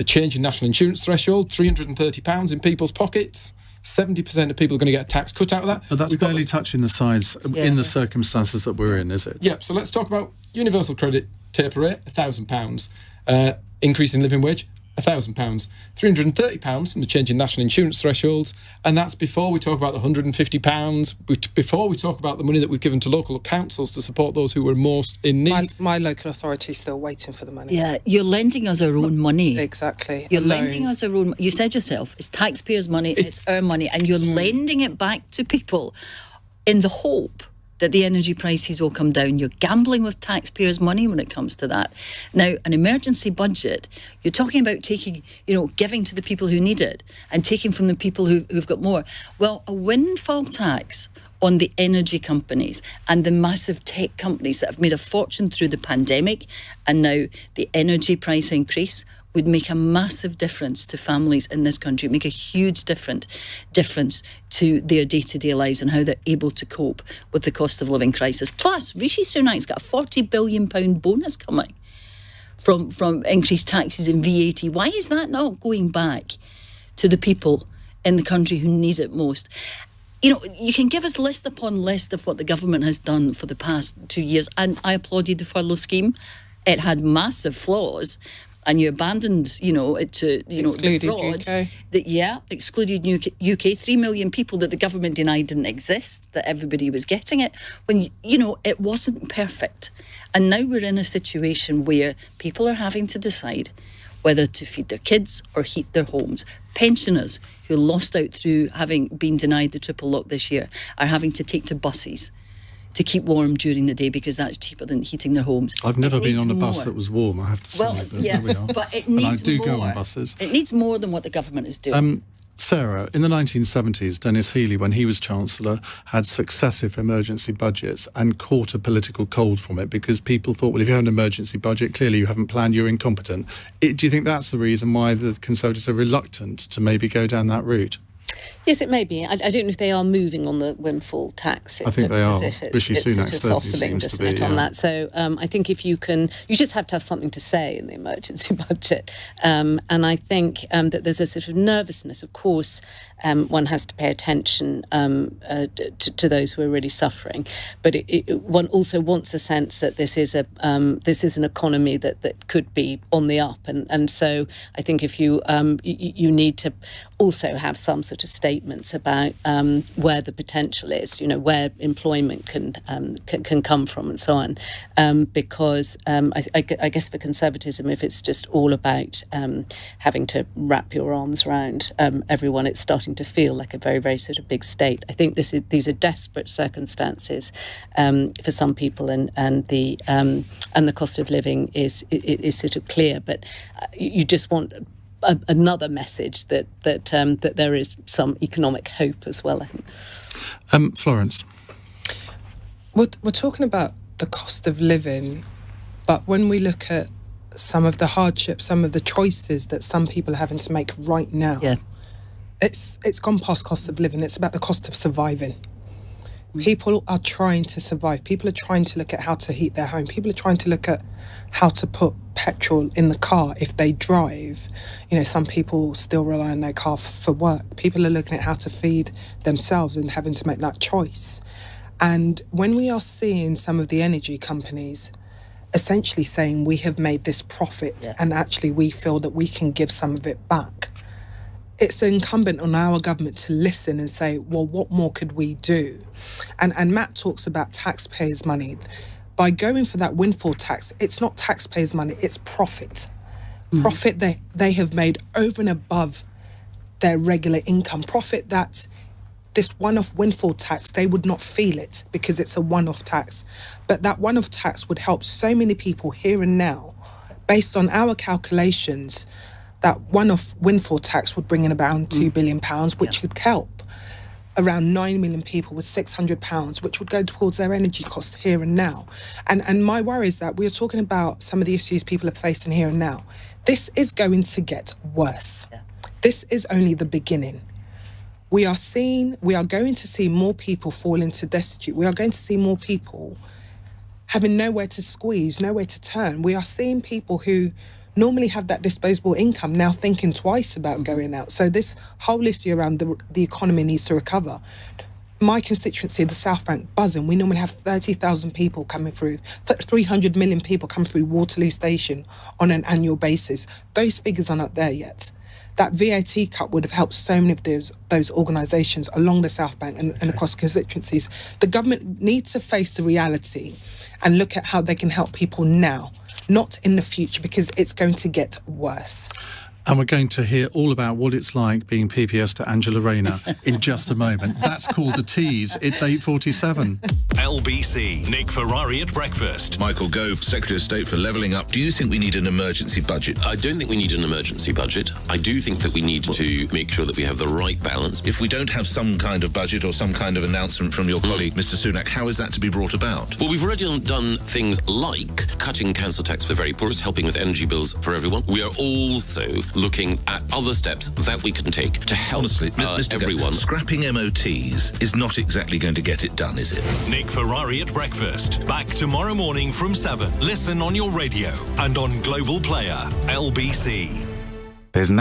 change in national insurance threshold, £330 in people's pockets. 70% of people are going to get a tax cut out of that. But that's barely touching the sides in the circumstances that we're in, is it? Yeah, so let's talk about universal credit taper rate, £1,000. Increase in living wage, £1,000. £330 from the change in national insurance thresholds, and that's before we talk about the £150, before we talk about the money that we've given to local councils to support those who were most in need. My local authority is still waiting for the money. Yeah, you're lending us our own money. Exactly. You're lending us our own. You said yourself, it's taxpayers' money, it's our money, and you're lending it back to people in the hope that the energy prices will come down. You're gambling with taxpayers' money when it comes to that. Now, an emergency budget, you're talking about taking, giving to the people who need it and taking from the people who've got more. Well, a windfall tax on the energy companies and the massive tech companies that have made a fortune through the pandemic, and now the energy price increase would make a massive difference to families in this country, make a huge difference to their day-to-day lives and how they're able to cope with the cost of living crisis. Plus, Rishi Sunak's got a £40 billion bonus coming from increased taxes and VAT. Why is that not going back to the people in the country who need it most? You can give us list upon list of what the government has done for the past 2 years, and I applauded the furlough scheme. It had massive flaws, and you abandoned, it to, excluded the frauds. UK. Excluded UK. 3 million people that the government denied didn't exist, that everybody was getting it. When, it wasn't perfect. And now we're in a situation where people are having to decide whether to feed their kids or heat their homes. Pensioners who lost out through having been denied the triple lock this year are having to take to buses to keep warm during the day because that's cheaper than heating their homes. I've never been on a bus that was warm, I have to say. Well, but yeah, there we are. but it needs and I do more. go on buses. It needs more than what the government is doing. Sarah, in the 1970s, Dennis Healey, when he was Chancellor, had successive emergency budgets and caught a political cold from it because people thought, well, if you have an emergency budget, clearly you haven't planned, you're incompetent. Do you think that's the reason why the Conservatives are reluctant to maybe go down that route? Yes, it may be. I don't know if they are moving on the windfall tax. I think they are. Rishi It's Sunak sort of certainly softening, seems doesn't to be, it, on that. So I think you just have to have something to say in the emergency budget. And I think that there's a sort of nervousness. Of course, one has to pay attention to those who are really suffering. But one also wants a sense that this is an economy that could be on the up. And so I think if you need to also have some sort of statements about where the potential is, where employment can come from and so on, because I guess for conservatism, if it's just all about having to wrap your arms around everyone, it's starting to feel like a very, very sort of big state. I think these are desperate circumstances for some people, and the cost of living is sort of clear, but you just want another message that there is some economic hope as well, I think. Florence. We're talking about the cost of living, but when we look at some of the hardships, some of the choices that some people are having to make right now, it's gone past cost of living. It's about the cost of surviving. People are trying to survive. People are trying to look at how to heat their home. People are trying to look at how to put petrol in the car if they drive. You know, some people still rely on their car for work. People are looking at how to feed themselves and having to make that choice. And when we are seeing some of the energy companies essentially saying we have made this profit and actually we feel that we can give some of it back, it's incumbent on our government to listen and say, well, what more could we do? And Matt talks about taxpayers' money. By going for that windfall tax, it's not taxpayers' money, it's profit. Profit they have made over and above their regular income. Profit that this one-off windfall tax, they would not feel it because it's a one-off tax. But that one-off tax would help so many people here and now. Based on our calculations, that one-off windfall tax would bring in about £2 billion, which would help around 9 million people with £600, which would go towards their energy costs here and now. And my worry is that we're talking about some of the issues people are facing here and now. This is going to get worse. This is only the beginning. We are going to see more people fall into destitute. We are going to see more people having nowhere to squeeze, nowhere to turn. We are seeing people who normally have that disposable income now thinking twice about going out. So this whole issue around the economy needs to recover. My constituency, the South Bank, buzzing. We normally have 30,000 people coming through, 300 million people coming through Waterloo Station on an annual basis. Those figures are not there yet. That VAT cut would have helped so many of those organisations along the South Bank and across constituencies. The government needs to face the reality and look at how they can help people now, not in the future, because it's going to get worse. And we're going to hear all about what it's like being PPS to Angela Rayner in just a moment. That's called a tease. It's 8:47. LBC, Nick Ferrari at breakfast. Michael Gove, Secretary of State for Levelling Up. Do you think we need an emergency budget? I don't think we need an emergency budget. I do think that we need to make sure that we have the right balance. If we don't have some kind of budget or some kind of announcement from your colleague, Mr. Sunak, how is that to be brought about? Well, we've already done things like cutting council tax for the very poorest, helping with energy bills for everyone. We are also looking at other steps that we can take to help Mr. everyone. Scrapping MOTs is not exactly going to get it done, is it? Nick Ferrari at breakfast. Back tomorrow morning from 7. Listen on your radio and on Global Player. LBC. There's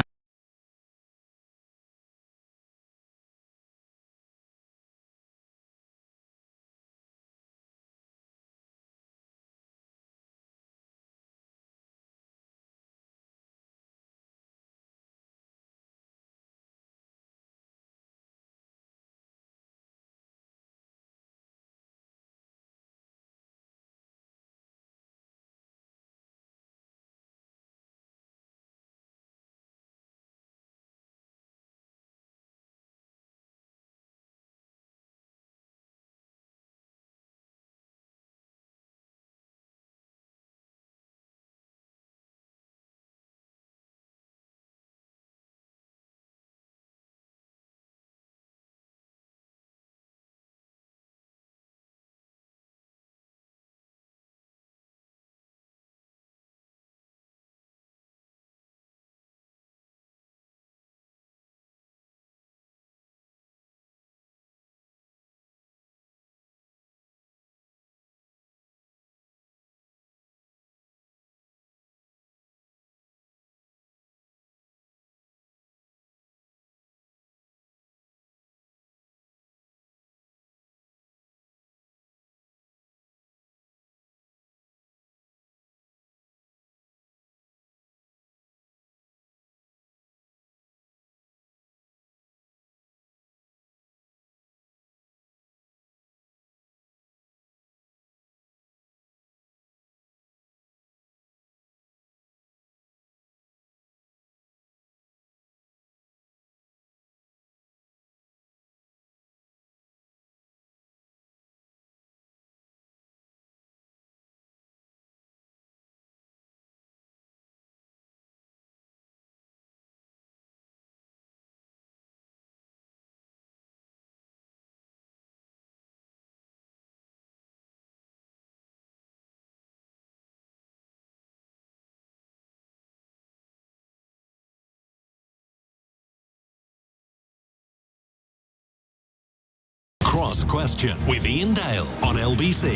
Cross Question with Iain Dale on LBC.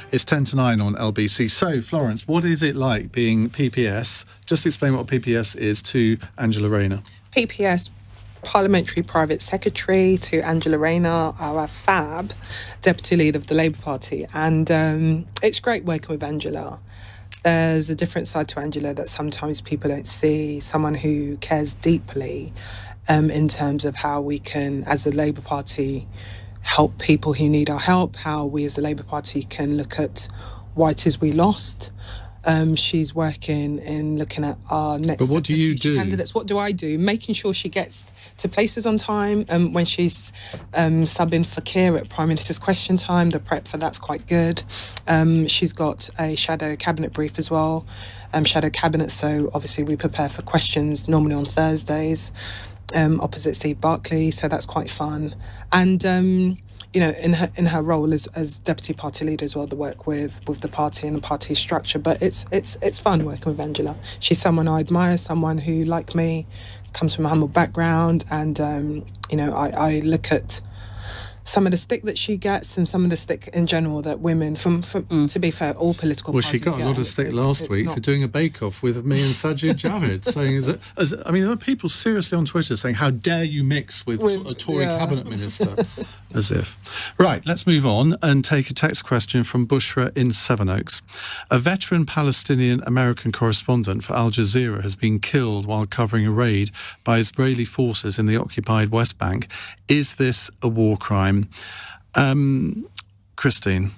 It's 10 to 9 on LBC. So, Florence, what is it like being PPS? Just explain what PPS is to Angela Rayner. PPS, Parliamentary Private Secretary, to Angela Rayner, our fab Deputy Leader of the Labour Party. And it's great working with Angela. There's a different side to Angela that sometimes people don't see, someone who cares deeply in terms of how we can, as a Labour Party, help people who need our help, how we as a Labour Party can look at why it is we lost. She's working in looking at our next But what do you do? Candidates. What do I do? Making sure she gets to places on time. When she's subbing for Keir at Prime Minister's Question Time, the prep for that's quite good. She's got a shadow cabinet brief as well. Shadow cabinet, so obviously we prepare for questions normally on Thursdays. Opposite Steve Barclay, so that's quite fun. And in her role as deputy party leader as well, the work with the party and the party structure. But it's fun working with Angela. She's someone I admire, someone who, like me, comes from a humble background, and I look at some of the stick that she gets and some of the stick in general that women from to be fair, all political parties she got get. a lot of stick last week for doing a bake-off with me and Sajid Javid, saying, there are people seriously on Twitter saying, how dare you mix with a Tory cabinet minister? As if. Right, let's move on and take a text question from Bushra in Sevenoaks. A veteran Palestinian-American correspondent for Al Jazeera has been killed while covering a raid by Israeli forces in the occupied West Bank. Is this a war crime? Christine?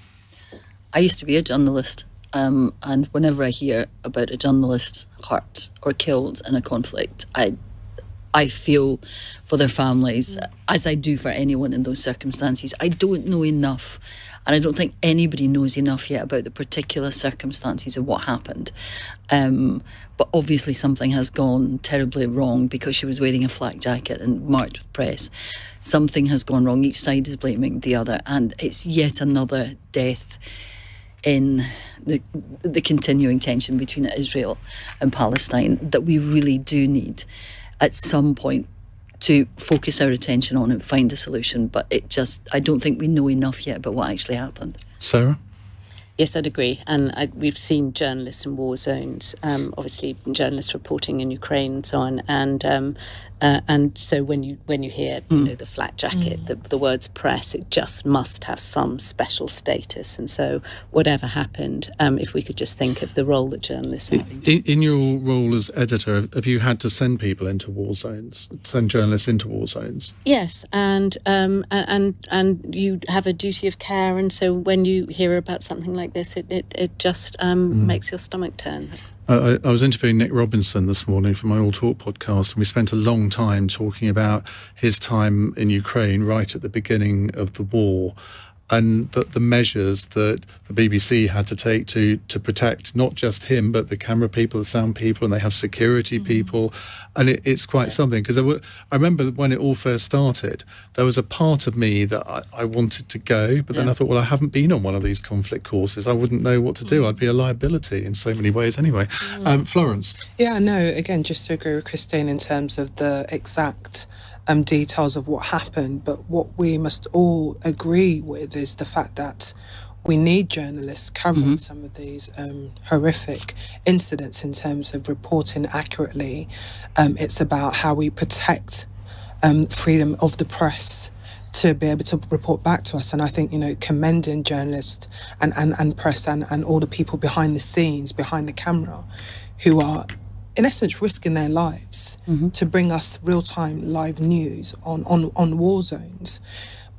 I used to be a journalist, and whenever I hear about a journalist hurt or killed in a conflict, I feel for their families, as I do for anyone in those circumstances. I don't know enough, and I don't think anybody knows enough yet about the particular circumstances of what happened. But obviously something has gone terribly wrong because she was wearing a flak jacket and marched with press. Something has gone wrong. Each side is blaming the other, and it's yet another death in the continuing tension between Israel and Palestine that we really do need at some point to focus our attention on and find a solution. But I don't think we know enough yet about what actually happened. Sarah? Yes, I'd agree. And we've seen journalists in war zones, obviously journalists reporting in Ukraine and so on. And so when you hear the flak jacket, the words press, it just must have some special status. And so whatever happened, if we could just think of the role that journalists have. In your role as editor, have you had to send people into war zones, send journalists into war zones? Yes, and you have a duty of care, and so when you hear about something like this, it just makes your stomach turn. I was interviewing Nick Robinson this morning for my All Talk podcast, and we spent a long time talking about his time in Ukraine right at the beginning of the war, and the measures that the BBC had to take to protect not just him, but the camera people, the sound people, and they have security people. And it's quite something, because I remember when it all first started, there was a part of me that I wanted to go, but then I thought, well, I haven't been on one of these conflict courses. I wouldn't know what to do. I'd be a liability in so many ways anyway. Florence? Yeah, no, again, just to agree with Christine in terms of the exact details of what happened, but what we must all agree with is the fact that we need journalists covering some of these horrific incidents in terms of reporting accurately. It's about how we protect freedom of the press to be able to report back to us. And I think, commending journalists and press and all the people behind the scenes, behind the camera, who are in essence risking their lives to bring us real-time live news on war zones.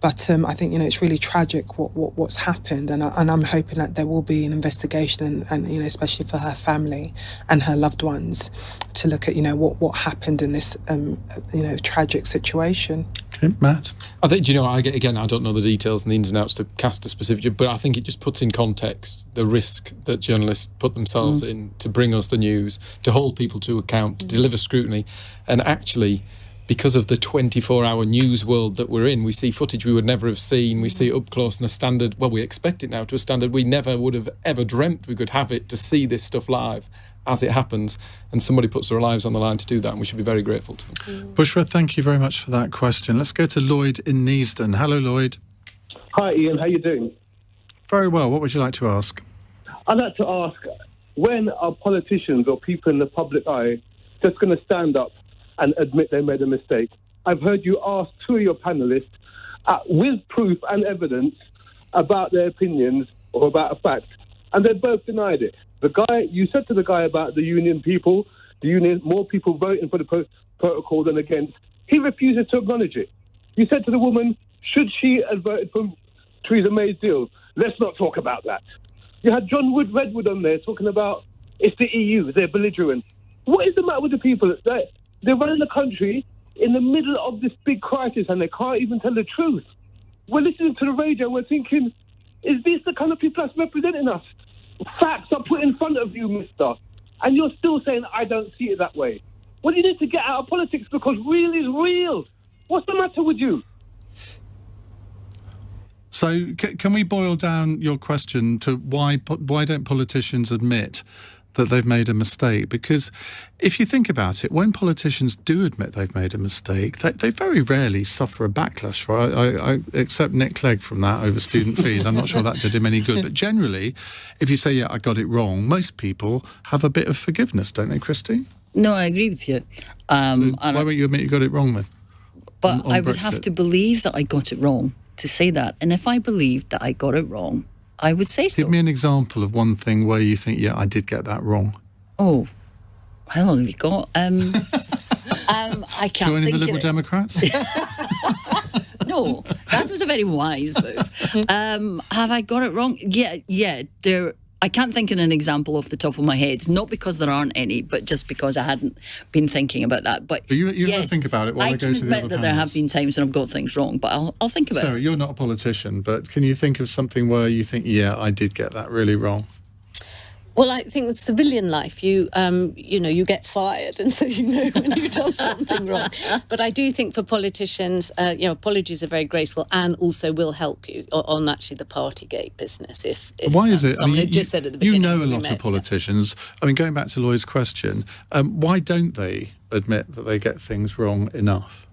But I think it's really tragic what's happened, and I'm hoping that there will be an investigation, and especially for her family and her loved ones, to look at what happened in this tragic situation. Okay, Matt? I think I don't know the details and the ins and outs to cast a specific, but I think it just puts in context the risk that journalists put themselves in to bring us the news, to hold people to account, to deliver scrutiny, and actually, because of the 24-hour news world that we're in, we see footage we would never have seen. We see it up close and a standard, well, we expect it now to a standard we never would have ever dreamt we could have it, to see this stuff live. as it happens, and somebody puts their lives on the line to do that, and we should be very grateful to them. Bushra, thank you very much for that question. Let's go to Lloyd in Neasden. Hello, Lloyd. Hi, Ian. How you doing? Very well. What would you like to ask? I'd like to ask, when are politicians or people in the public eye just going to stand up and admit they made a mistake? I've heard you ask two of your panellists with proof and evidence about their opinions or about a fact, and they both denied it. You said to the guy about the union people, more people voting for the protocol than against. He refuses to acknowledge it. You said to the woman, should she have voted for Theresa May's deal? Let's not talk about that. You had John Redwood on there talking about it's the EU, they're belligerent. What is the matter with the people? They're running the country in the middle of this big crisis and they can't even tell the truth. We're listening to the radio and we're thinking, is this the kind of people that's representing us? Facts are put in front of you, mister, and you're still saying, I don't see it that way. Well, you need to get out of politics because real is real. What's the matter with you? So can we boil down your question to why don't politicians admit that they've made a mistake? Because if you think about it, when politicians do admit they've made a mistake, they very rarely suffer a backlash for it. I accept Nick Clegg from that over student fees. I'm not sure that did him any good. But generally, if you say, yeah, I got it wrong, most people have a bit of forgiveness, don't they, Christine? No, I agree with you. So why won't you admit you got it wrong then? But on I would Brexit? have to believe that I got it wrong to say that. And if I believed that I got it wrong, I would say so. Give me an example of one thing where you think, yeah, I did get that wrong. Oh, how long have you got? I can't Joining think the Liberal of it. Democrats? No, that was a very wise move. Have I got it wrong? Yeah. I can't think of an example off the top of my head, not because there aren't any, but just because I hadn't been thinking about that. But you yes, have to think about it while I go to the other can admit that there have been times when I've got things wrong, but I'll think about Sarah, it. you're not a politician, but can you think of something where you think, yeah, I did get that really wrong? Well, I think with civilian life, you get fired, and so you know when you've done something wrong. But I do think for politicians, apologies are very graceful and also will help you on actually the Partygate business. If Why is it? Someone had just said at the beginning, you know a when we lot met, of politicians. I mean, going back to Lloyd's question, why don't they admit that they get things wrong enough?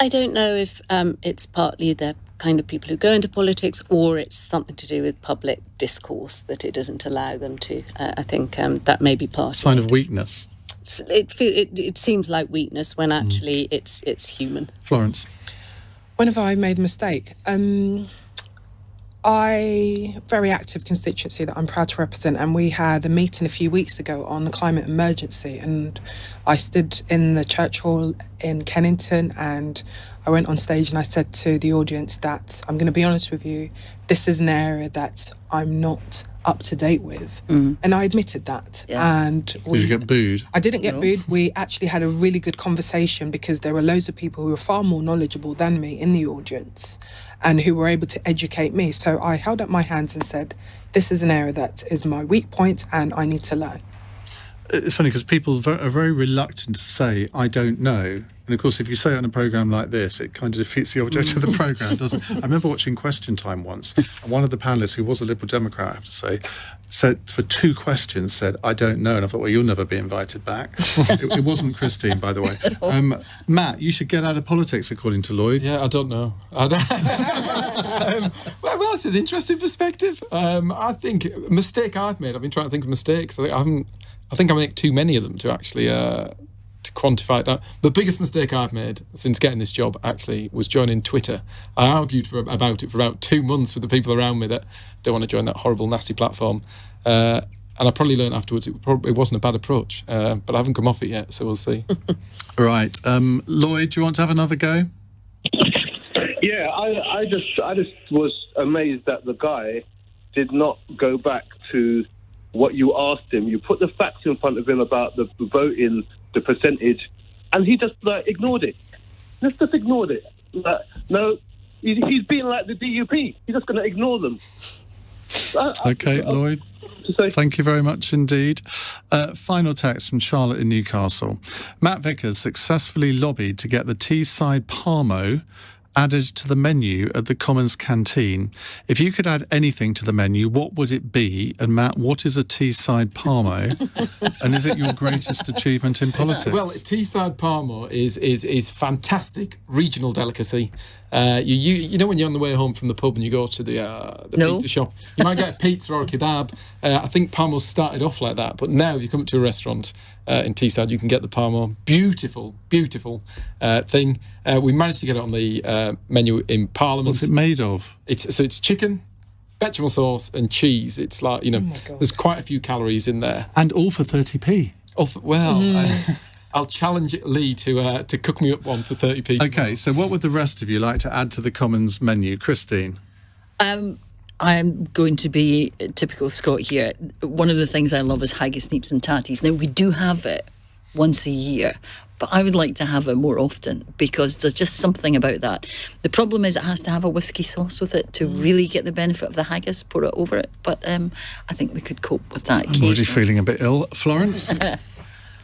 I don't know if it's partly the kind of people who go into politics, or it's something to do with public discourse that it doesn't allow them to. I think that may be part Sign of of weakness. It seems like weakness when actually it's human. Florence. Whenever I made a mistake, very active constituency that I'm proud to represent, and we had a meeting a few weeks ago on the climate emergency, and I stood in the church hall in Kennington and I went on stage and I said to the audience that I'm going to be honest with you, this is an area that I'm not up to date with. And I admitted that. Yeah. And Did you get booed? I didn't get booed. We actually had a really good conversation because there were loads of people who were far more knowledgeable than me in the audience and who were able to educate me. So I held up my hands and said, this is an area that is my weak point and I need to learn. It's funny because people are very reluctant to say, I don't know. And of course, if you say it on a programme like this, it kind of defeats the object of the programme, doesn't it? I remember watching Question Time once, and one of the panellists, who was a Liberal Democrat, I have to say, said for 2 questions, said, I don't know. And I thought, well, you'll never be invited back. It wasn't Christine, by the way. Matt, you should get out of politics, according to Lloyd. Yeah, I don't know. Well, that's an interesting perspective. I think a mistake I've made, I've been trying to think of mistakes. I think I make too many of them to actually to quantify that. The biggest mistake I've made since getting this job actually was joining Twitter. I argued about it for about 2 months with the people around me that don't want to join that horrible, nasty platform. And I probably learned afterwards it wasn't a bad approach, but I haven't come off it yet, so we'll see. Right. Lloyd, do you want to have another go? Yeah, I just was amazed that the guy did not go back to what you asked him. You put the facts in front of him about the voting, the percentage, and he just ignored it. Just ignored it. No, he's being like the DUP. He's just going to ignore them. Okay, Lloyd. Thank you very much indeed. Final text from Charlotte in Newcastle. Matt Vickers successfully lobbied to get the Teesside Parmo added to the menu at the Commons canteen. If you could add anything to the menu, what would it be? And Matt, what is a Teesside Parmo? And is it your greatest achievement in politics? Well, Teesside Parmo is fantastic regional delicacy. You know when you're on the way home from the pub and you go to the pizza shop, you might get a pizza or a kebab. I think Parmo started off like that, but now if you come to a restaurant in Teesside, you can get the Parmo. Beautiful thing. We managed to get it on the menu in Parliament. What's it made of? It's chicken, bechamel sauce and cheese. It's like, there's quite a few calories in there. And all for 30p. I'll challenge Lee to cook me up one for 30p. Okay, so what would the rest of you like to add to the Commons menu? Christine? I'm going to be a typical Scot here. One of the things I love is haggis, neeps and tatties. Now, we do have it once a year, but I would like to have it more often because there's just something about that. The problem is it has to have a whiskey sauce with it to really get the benefit of the haggis, pour it over it. But I think we could cope with that occasionally. I'm already feeling a bit ill. Florence?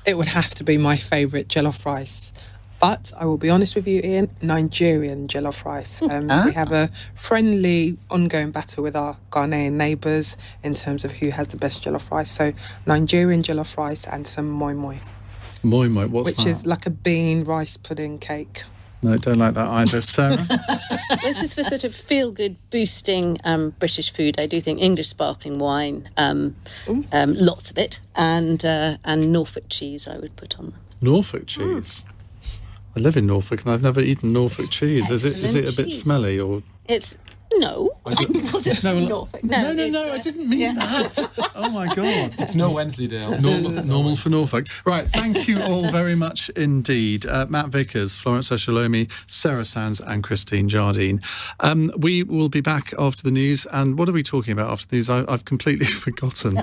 It would have to be my favourite jollof rice. But I will be honest with you, Ian, Nigerian jollof rice. We have a friendly, ongoing battle with our Ghanaian neighbours in terms of who has the best jollof rice. So Nigerian jollof rice and some moi moi. Moi moi, what's that? Which is like a bean rice pudding cake. No, don't like that either. Sarah? This is for sort of feel-good boosting British food. I do think English sparkling wine, lots of it, and Norfolk cheese I would put on them. Norfolk cheese? I live in Norfolk and I've never eaten Norfolk cheese. Is it a bit smelly or...? It's... No, because it's from Norfolk. No, I didn't mean that. Oh, my God. It's no Wensleydale. Normal for Norfolk. Right, thank you all very much indeed. Matt Vickers, Florence Eshalomi, Sarah Sands and Christine Jardine. We will be back after the news. And what are we talking about after the news? I've completely forgotten.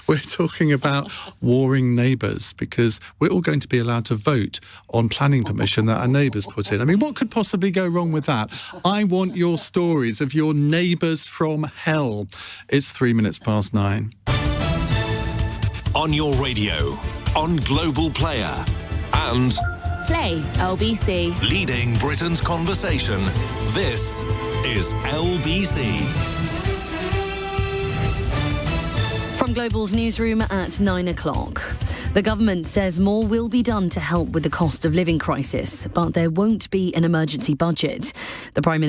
We're talking about warring neighbours because we're all going to be allowed to vote on planning permission that our neighbours put in. I mean, what could possibly go wrong with that? I want your stories of your neighbours from hell. It's 9:03. On your radio, on Global Player, and Play LBC. leading Britain's conversation. This is LBC. From Global's newsroom at 9 o'clock. The government says more will be done to help with the cost of living crisis, but there won't be an emergency budget. The Prime Minister